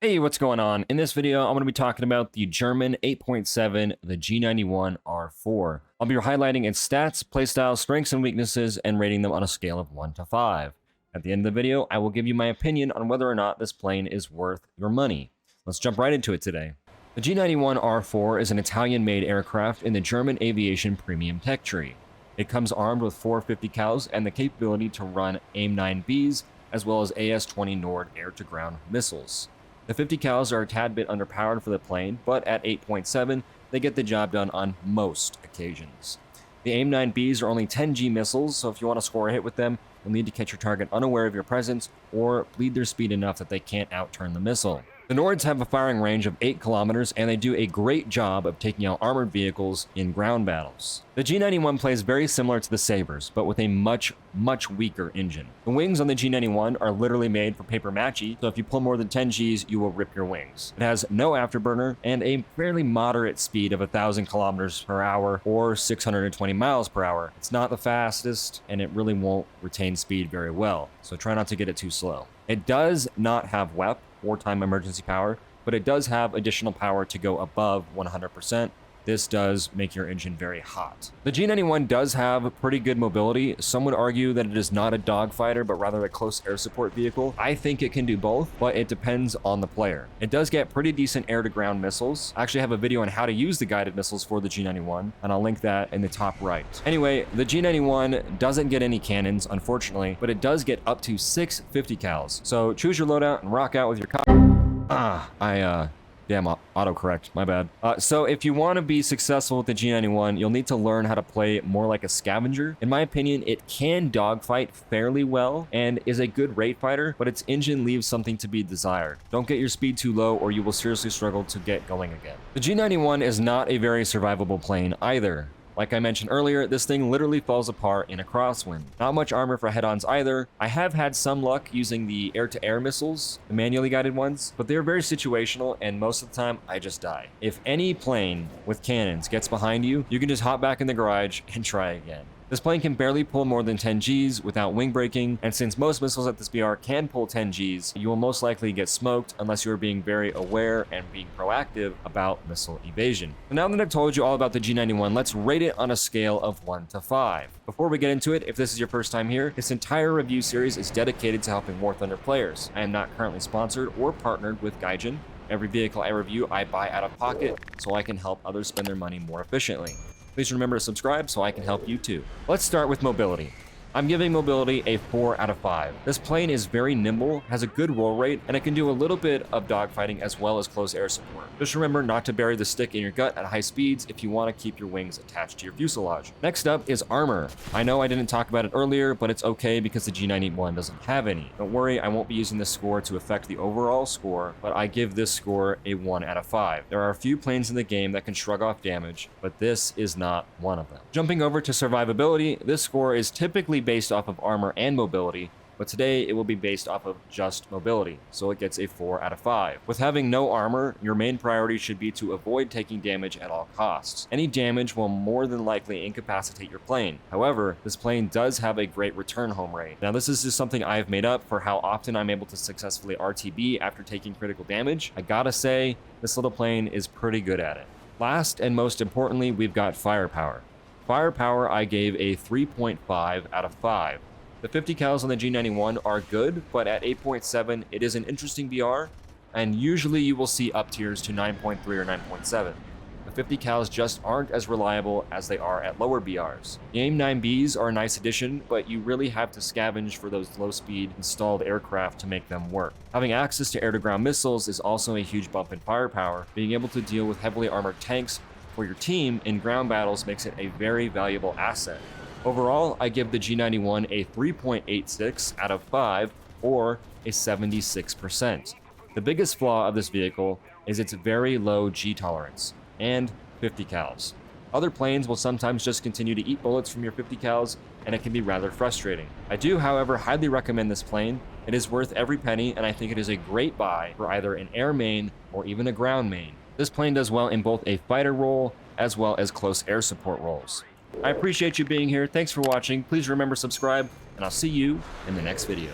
Hey, what's going on? In this video, I'm going to be talking about the German 8.7, the G.91 R4. I'll be highlighting its stats, playstyle, strengths and weaknesses, and rating them on a scale of 1 to 5. At the end of the video, I will give you my opinion on whether or not this plane is worth your money. Let's jump right into it today. The G.91 R4 is an Italian-made aircraft in the German aviation premium tech tree. It comes armed with 4 50 cals and the capability to run AIM-9Bs as well as AS-20 Nord air-to-ground missiles. The 50 cals are a tad bit underpowered for the plane, but at 8.7, they get the job done on most occasions. The AIM-9Bs are only 10G missiles, so if you want to score a hit with them, you'll need to catch your target unaware of your presence or bleed their speed enough that they can't outturn the missile. The Nords have a firing range of 8 kilometers, and they do a great job of taking out armored vehicles in ground battles. The G91 plays very similar to the Sabers, but with a much weaker engine. The wings on the G91 are literally made for paper mache, so if you pull more than 10 Gs, you will rip your wings. It has no afterburner and a fairly moderate speed of 1,000 kilometers per hour or 620 miles per hour. It's not the fastest, and it really won't retain speed very well, so try not to get it too slow. It does not have WEP, wartime emergency power, but it does have additional power to go above 100%. This does make your engine very hot. The G91 does have pretty good mobility. Some would argue that it is not a dogfighter, but rather a close air support vehicle. I think it can do both, but it depends on the player. It does get pretty decent air-to-ground missiles. I actually have a video on how to use the guided missiles for the G91, and I'll link that in the top right. Anyway, the G91 doesn't get any cannons, unfortunately, but it does get up to 6 50 cals. So choose your loadout and rock out with your Damn, autocorrect, my bad. So if you want to be successful with the G91, you'll need to learn how to play more like a scavenger. In my opinion, it can dogfight fairly well and is a good rate fighter, but its engine leaves something to be desired. Don't get your speed too low or you will seriously struggle to get going again. The G91 is not a very survivable plane either. Like I mentioned earlier, this thing literally falls apart in a crosswind. Not much armor for head-ons either. I have had some luck using the air-to-air missiles, the manually guided ones, but they're very situational and most of the time I just die. If any plane with cannons gets behind you, you can just hop back in the garage and try again. This plane can barely pull more than 10 Gs without wing breaking, and since most missiles at this BR can pull 10 Gs, you will most likely get smoked unless you are being very aware and being proactive about missile evasion. So now that I've told you all about the G91, let's rate it on a scale of 1 to 5. Before we get into it, if this is your first time here, this entire review series is dedicated to helping War Thunder players. I am not currently sponsored or partnered with Gaijin. Every vehicle I review, I buy out of pocket so I can help others spend their money more efficiently. Please remember to subscribe so I can help you too. Let's start with mobility. I'm giving mobility a 4 out of 5. This plane is very nimble, has a good roll rate, and it can do a little bit of dogfighting as well as close air support. Just remember not to bury the stick in your gut at high speeds if you want to keep your wings attached to your fuselage. Next up is armor. I know I didn't talk about it earlier, but it's okay because the G91 doesn't have any. Don't worry, I won't be using this score to affect the overall score, but I give this score a 1 out of 5. There are a few planes in the game that can shrug off damage, but this is not one of them. Jumping over to survivability, this score is typically based off of armor and mobility, but today it will be based off of just mobility, so it gets a 4 out of 5. With having no armor, your main priority should be to avoid taking damage at all costs. Any damage will more than likely incapacitate your plane. However, this plane does have a great return home rate. Now this is just something I've made up for how often I'm able to successfully RTB after taking critical damage. I gotta say, this little plane is pretty good at it. Last and most importantly, we've got firepower. Firepower I gave a 3.5 out of 5. The 50 cals on the G91 are good, but at 8.7 it is an interesting BR, and usually you will see up tiers to 9.3 or 9.7. The 50 cals just aren't as reliable as they are at lower BRs. The AIM-9Bs are a nice addition, but you really have to scavenge for those low-speed installed aircraft to make them work. Having access to air-to-ground missiles is also a huge bump in firepower. Being able to deal with heavily armored tanks for your team in ground battles makes it a very valuable asset. Overall, I give the G91 a 3.86 out of 5, or a 76%. The biggest flaw of this vehicle is its very low G tolerance, and 50 cals. Other planes will sometimes just continue to eat bullets from your 50 cals, and it can be rather frustrating. I do, however, highly recommend this plane. It is worth every penny, and I think it is a great buy for either an air main or even a ground main. This plane does well in both a fighter role as well as close air support roles. I appreciate you being here. Thanks for watching. Please remember to subscribe, and I'll see you in the next video.